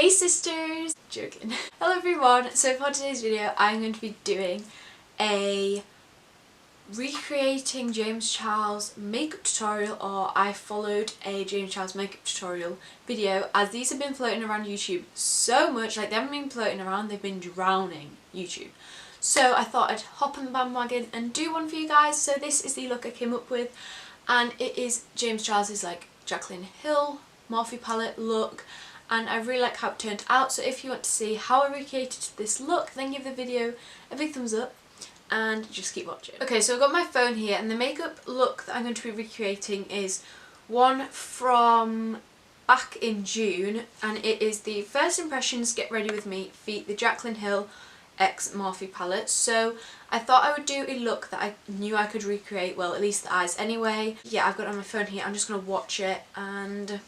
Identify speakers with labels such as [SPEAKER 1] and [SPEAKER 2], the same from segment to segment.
[SPEAKER 1] Hey sisters! Joking. Hello everyone, so for today's video I'm going to be doing a recreating James Charles makeup tutorial, or I followed a James Charles makeup tutorial video, as these have been floating around YouTube so much. Like, they haven't been floating around, they've been drowning YouTube. So I thought I'd hop on the bandwagon and do one for you guys. So this is the look I came up with, and it is James Charles's like Jaclyn Hill Morphe palette look, and I really like how it turned out. So if you want to see how I recreated this look, then give the video a big thumbs up and just keep watching. Okay, so I've got my phone here, and the makeup look that I'm going to be recreating is one from back in June, and it is the First Impressions Get Ready With Me Feet, the Jaclyn Hill X Morphe palette. So I thought I would do a look that I knew I could recreate, well, at least the eyes anyway. Yeah, I've got it on my phone here, I'm just going to watch it and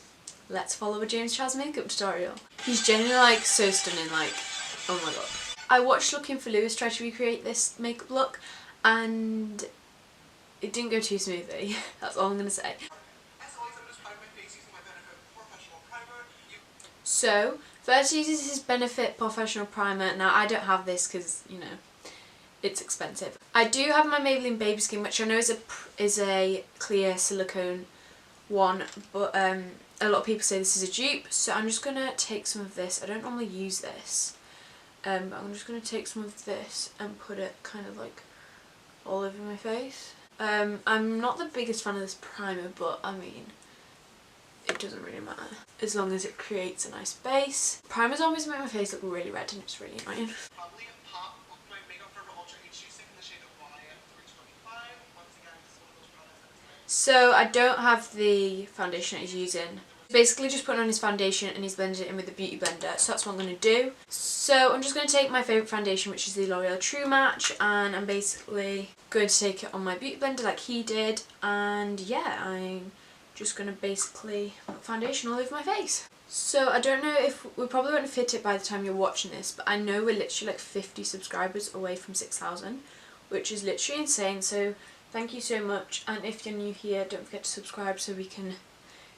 [SPEAKER 1] let's follow a James Charles makeup tutorial. He's genuinely like so stunning, like, oh my god. I watched Looking for Lewis try to recreate this makeup look and it didn't go too smoothly. That's all I'm going to say. So first he uses his Benefit Professional Primer. Now I don't have this because, you know, it's expensive. I do have my Maybelline Baby Skin, which I know is a clear silicone one, but a lot of people say this is a dupe, so I'm just going to take some of this. I don't normally use this, but I'm just going to take some of this and put it kind of like all over my face. I'm not the biggest fan of this primer, but I mean, it doesn't really matter as long as it creates a nice base. Primers always make my face look really red and it's really annoying. So I don't have the foundation that he's using. Basically just putting on his foundation and he's blended it in with the beauty blender, so that's what I'm going to do. So I'm just going to take my favourite foundation, which is the L'Oreal True Match, and I'm basically going to take it on my beauty blender like he did, and yeah, I'm just going to basically put foundation all over my face. So I don't know if we probably won't fit it by the time you're watching this, but I know we're literally like 50 subscribers away from 6,000, which is literally insane. So thank you so much, and if you're new here, don't forget to subscribe so we can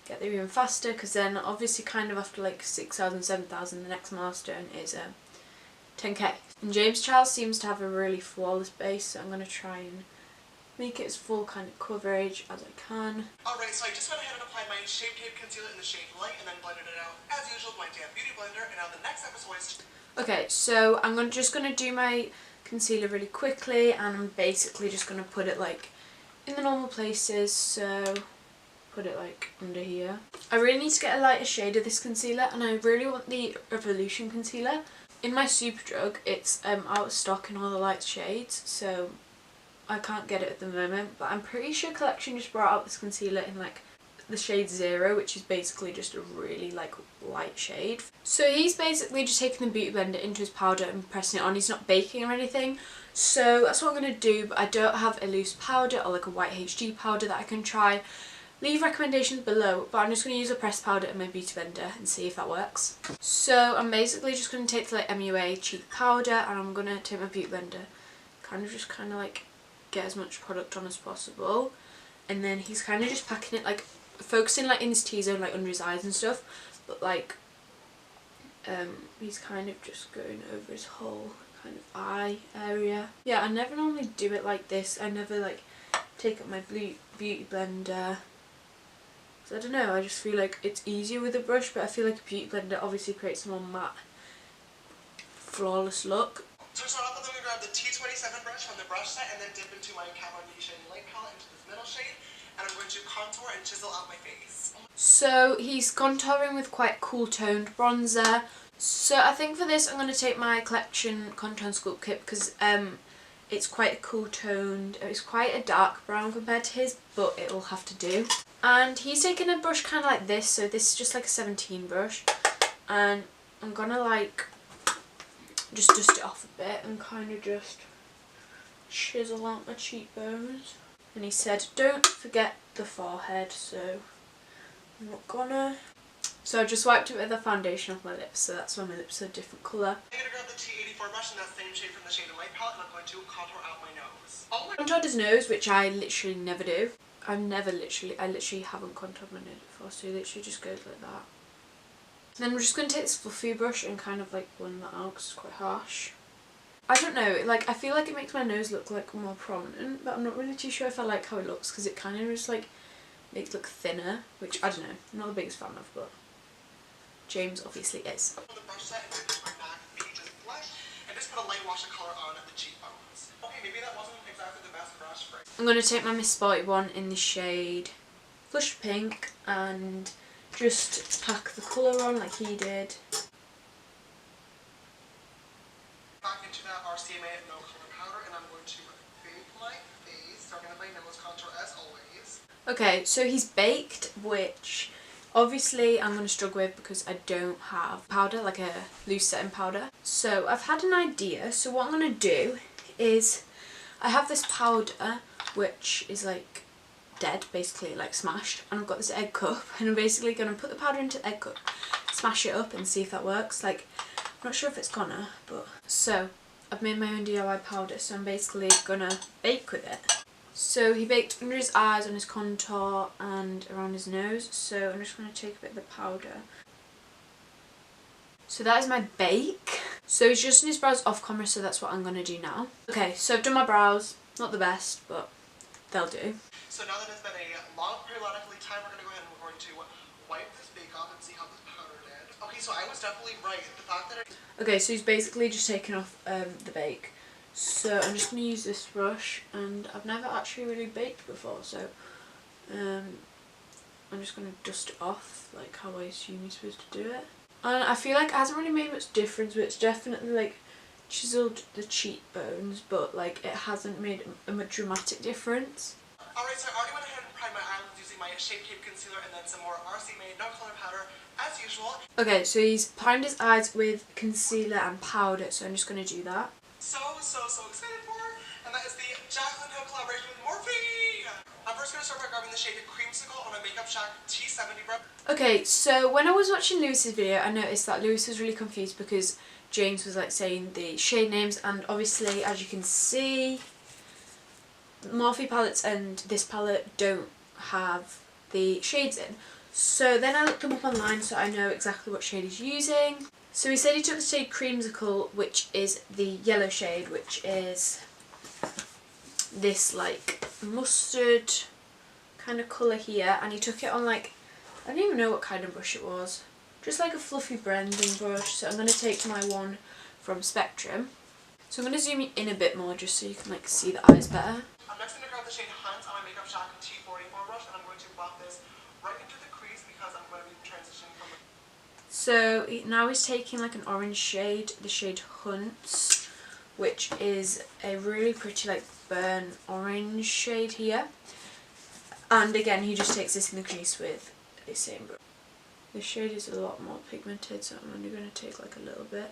[SPEAKER 1] get there even faster, because then obviously kind of after like 6,000, 7,000 the next milestone is 10k. And James Charles seems to have a really flawless base, so I'm going to try and make it as full kind of coverage as I can. Alright, so I just went ahead and applied my Shape Tape Concealer in the shade Light and then blended it out as usual with my damn beauty blender, and now the next episode is... Okay, so I'm just going to do my concealer really quickly, and I'm basically just going to put it like in the normal places, so put it like under here. I really need to get a lighter shade of this concealer, and I really want the Revolution concealer. In my Superdrug it's out of stock in all the light shades, so I can't get it at the moment, but I'm pretty sure Collection just brought out this concealer in like the shade 0, which is basically just a really like light shade. So he's basically just taking the beauty blender into his powder and pressing it on. He's not baking or anything, so that's what I'm going to do, but I don't have a loose powder or like a white HD powder that I can try. Leave recommendations below, but I'm just going to use a pressed powder in my beauty blender and see if that works. So I'm basically just going to take the like MUA cheek powder, and I'm going to take my beauty blender, kind of like get as much product on as possible, and then he's kind of just packing it, like focusing like in his T-zone, like under his eyes and stuff, but like he's kind of just going over his whole kind of eye area. Yeah, I never normally do it like this. I never like take up my beauty blender, so I don't know, I just feel like it's easier with a brush, but I feel like a beauty blender obviously creates a more matte, flawless look. So to start off with, I'm going to grab the T27 brush from the brush set and then dip into my Canon EOS light palette into this middle shade, and I'm going to contour and chisel out my face. So he's contouring with quite cool toned bronzer. So I think for this I'm going to take my Collection Contour and Sculpt kit, because it's quite a cool toned, it's quite a dark brown compared to his, but it'll have to do. And he's taking a brush kind of like this, so this is just like a 17 brush, and I'm going to like just dust it off a bit and kind of just chisel out my cheekbones. And he said don't forget the forehead, so I'm not gonna. So I just wiped it with the foundation off my lips, so that's why my lips are a different colour. I'm going to grab the T84 brush in that same shade from the shade of light palette, and I'm going to contour out my nose. Contoured his nose, which I literally never do. I literally haven't contoured my nose before, so it literally just goes like that. Then I'm just going to take this fluffy brush and kind of like blend that out because it's quite harsh. I don't know, like I feel like it makes my nose look like more prominent, but I'm not really too sure if I like how it looks because it kind of just like makes it look thinner, which I don't know, I'm not the biggest fan of, but James obviously is.
[SPEAKER 2] The brush set and my MAC Pages blush and just put a light wash of color on the cheekbones. Okay, maybe that wasn't exactly the best brush for it.
[SPEAKER 1] I'm going to take my Miss Spotty one in the shade Flush Pink and just pack the colour on like he did.
[SPEAKER 2] Back into that RCMA no color powder and I'm going to bake my face, starting with my nose contour as always.
[SPEAKER 1] Okay, so he's baked, which obviously I'm going to struggle with because I don't have powder, like a loose setting powder. So I've had an idea, so what I'm going to do is I have this powder which is like dead, basically like smashed, and I've got this egg cup and I'm basically going to put the powder into the egg cup, smash it up and see if that works. Like I'm not sure if it's gonna, but so I've made my own DIY powder, so I'm basically gonna bake with it. So he baked under his eyes, on his contour and around his nose, so I'm just going to take a bit of the powder. So that is my bake. So he's just in his brows off camera, so that's what I'm going to do now. Okay, so I've done my brows, not the best, but they'll do.
[SPEAKER 2] So now that it's been a long periodically time, we're going to go ahead and we're going to wipe this bake off and see how this powder did. Okay, so I was definitely right. The fact that
[SPEAKER 1] Okay, so he's basically just taken off the bake. So I'm just going to use this brush, and I've never actually really baked before, so I'm just going to dust it off like how I assume you're supposed to do it. And I feel like it hasn't really made much difference, but it's definitely like chiseled the cheekbones, but like it hasn't made a dramatic difference.
[SPEAKER 2] Alright, so I already went ahead and primed my eyelids using my Shape Tape concealer and then some more RCMA no color powder as usual.
[SPEAKER 1] Okay, so he's primed his eyes with concealer and powder, so I'm just going to do that.
[SPEAKER 2] So excited for, and that is the Jaclyn Hill collaboration with Morphe! I'm first going to start by grabbing the shade Creamsicle on my Makeup Shack T70 brush.
[SPEAKER 1] Okay, so when I was watching Lewis's video, I noticed that Lewis was really confused because James was like saying the shade names, and obviously as you can see, Morphe palettes and this palette don't have the shades in. So then I looked them up online so I know exactly what shade he's using. So he said he took the shade Creamsicle, which is the yellow shade, which is this like mustard kind of colour here, and he took it on like, I don't even know what kind of brush it was, just like a fluffy blending brush. So I'm going to take my one from Spectrum. So I'm going to zoom in a bit more just so you can like see the eyes better.
[SPEAKER 2] I'm next going to grab the shade Hunt on my Makeup Shack T44 brush, and I'm going to buff this right into the crease because I'm going to be transitioning from.
[SPEAKER 1] So now he's taking like an orange shade, the shade Hunt, which is a really pretty like burnt orange shade here. And again, he just takes this in the crease with the same brush. The shade is a lot more pigmented, so I'm only going to take like a little bit.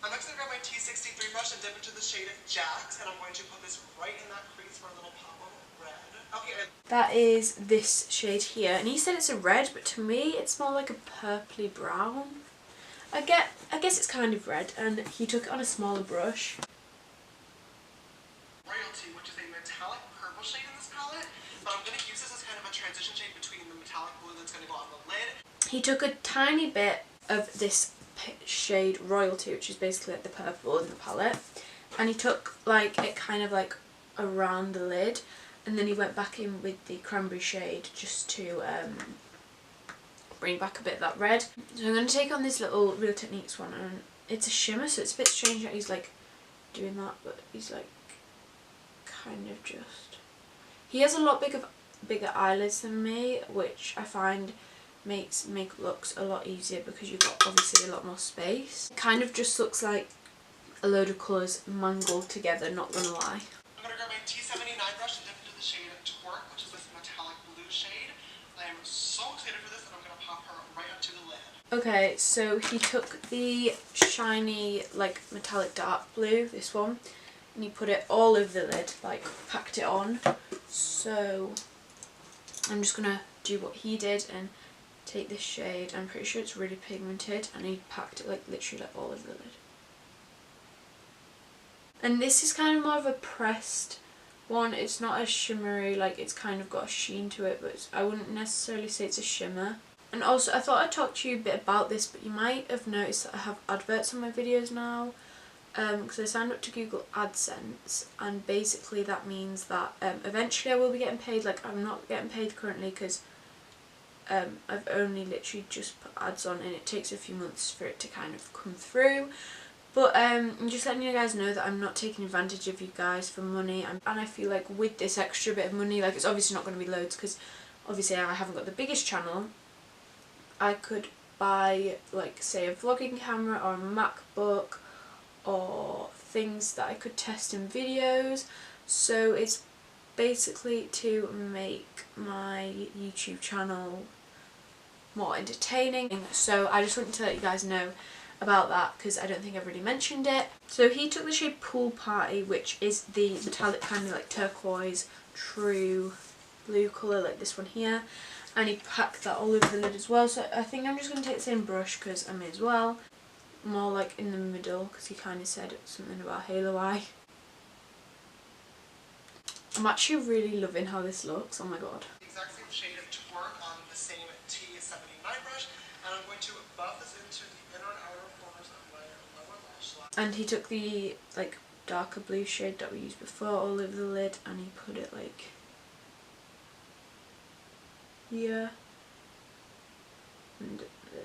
[SPEAKER 2] I'm next going to grab my T63 brush and dip into the shade Jax, and I'm going to put this right in that crease for a little pop of red. Okay.
[SPEAKER 1] That is this shade here, and he said it's a red, but to me it's more like a purpley brown. I guess it's kind of red, and he took it on a smaller brush.
[SPEAKER 2] Royalty, which is a metallic purple shade in this palette, but I'm going to use this as kind of a transition shade between the metallic blue that's going to go on the lid.
[SPEAKER 1] He took a tiny bit of this shade Royalty, which is basically like the purple in the palette, and he took like it kind of like around the lid, and then he went back in with the cranberry shade just to bring back a bit of that red. So I'm going to take on this little Real Techniques one, and it's a shimmer, so it's a bit strange that he's like doing that, but he's like kind of just, he has a lot bigger eyelids than me, which I find makes makeup looks a lot easier because you've got obviously a lot more space. It kind of just looks like a load of colours mangled together, not gonna lie.
[SPEAKER 2] I'm going to grab my T79 brush and dip into the shade Twerk, which is this metallic blue shade. I am so excited for this, and I'm going to pop her right onto the lid.
[SPEAKER 1] Okay, so he took the shiny like metallic dark blue, this one, and he put it all over the lid, like packed it on. So I'm just gonna do what he did and take this shade. I'm pretty sure it's really pigmented, and he packed it like literally like all over the lid. And this is kind of more of a pressed one. It's not as shimmery, like it's kind of got a sheen to it, but I wouldn't necessarily say it's a shimmer. And also I thought I'd talk to you a bit about this, but you might have noticed that I have adverts on my videos now, because I signed up to Google AdSense, and basically that means that eventually I will be getting paid. Like, I'm not getting paid currently because I've only literally just put ads on and it takes a few months for it to kind of come through. But I'm just letting you guys know that I'm not taking advantage of you guys for money, and I feel like with this extra bit of money, like, it's obviously not going to be loads because obviously I haven't got the biggest channel. I could buy, like, say a vlogging camera or a MacBook or things that I could test in videos. So it's basically to make my YouTube channel more entertaining. So I just wanted to let you guys know about that because I don't think I've really mentioned it. So he took the shade Pool Party, which is the metallic kind of like turquoise true blue colour, like this one here, and he packed that all over the lid as well. So I think I'm just going to take the same brush because I may as well. More like in the middle because he kind of said something about halo eye. I'm actually really loving how this looks, oh my god.
[SPEAKER 2] The exact same shade of Twerk on the same T79 brush, and I'm going to buff this into the inner and outer corners of my lower lash line.
[SPEAKER 1] And he took the like darker blue shade that we used before all over the lid and he put it like here and there.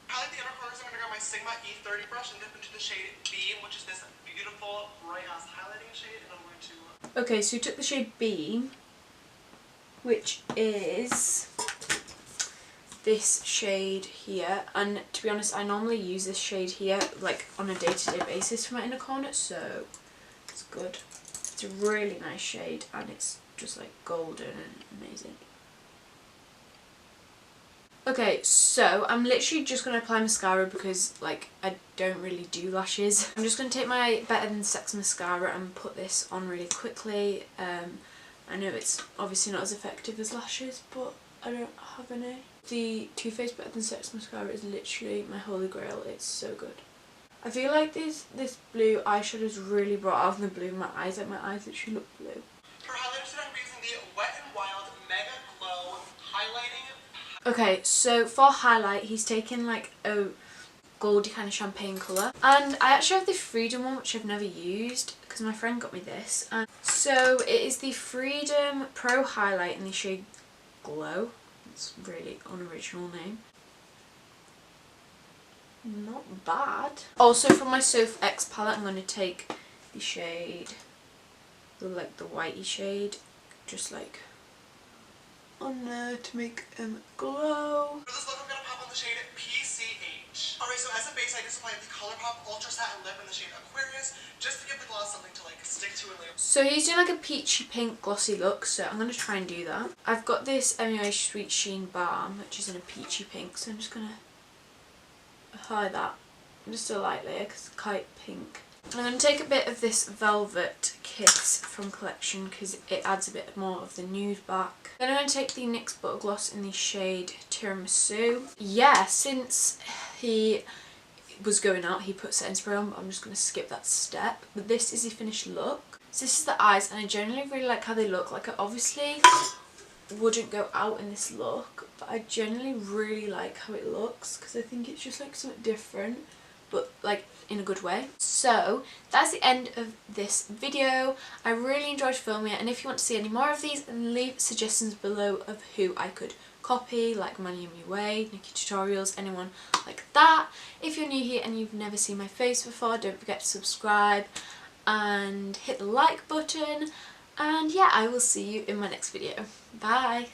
[SPEAKER 2] Highlight the inner corners. I'm going to grab my Sigma E30 brush and dip into the shade Beam, which is this beautiful bright ass highlighting shade, and I'm going to...
[SPEAKER 1] Okay, so he took the shade Beam, which is this shade here, and to be honest I normally use this shade here like on a day-to-day basis for my inner corner, so it's good. It's a really nice shade and it's just like golden and amazing. Okay, so I'm literally just going to apply mascara because like I don't really do lashes. I'm just going to take my Better Than Sex mascara and put this on really quickly. I know it's obviously not as effective as lashes, but I don't have any. The Too Faced Better Than Sex mascara is literally my holy grail. It's so good. I feel like this blue eyeshadow is really brought out of the blue in my eyes. Like, my eyes literally look blue.
[SPEAKER 2] For highlighter today, I'm using the Wet n Wild Mega Glow Highlighting.
[SPEAKER 1] Okay, so for highlight, he's taken like a goldy kind of champagne colour. And I actually have the Freedom one, which I've never used because my friend got me this. And so it is the Freedom Pro Highlight in the shade Glow. It's a really unoriginal name. Not bad. Also from my Soph X palette, I'm going to take the shade, the whitey shade, just like on there to make them glow.
[SPEAKER 2] For this look, I'm going to pop on the shade PCH. Alright, so as a base, I just applied the ColourPop Ultra Satin Lip in the shade Aquarius, just to give the gloss something to like stick to and later.
[SPEAKER 1] So he's doing like a peachy pink glossy look, so I'm going to try and do that. I've got this MUA Sweet Sheen Balm, which is in a peachy pink, so I'm just going to apply that just a light layer because it's quite pink. And I'm going to take a bit of this Velvet Kiss from Collection because it adds a bit more of the nude back. Then I'm going to take the NYX Butter Gloss in the shade Tiramisu. Yeah, since he was going out he put setting spray on, but I'm just going to skip that step. But this is the finished look. So this is the eyes, and I generally really like how they look. Like, I obviously wouldn't go out in this look, but I generally really like how it looks because I think it's just like something different, but like in a good way. So that's the end of this video. I really enjoyed filming it, and if you want to see any more of these, then leave suggestions below of who I could copy, like Manny MUA, Nikki Tutorials, anyone like that. If you're new here and you've never seen my face before, don't forget to subscribe and hit the like button. And yeah, I will see you in my next video. Bye!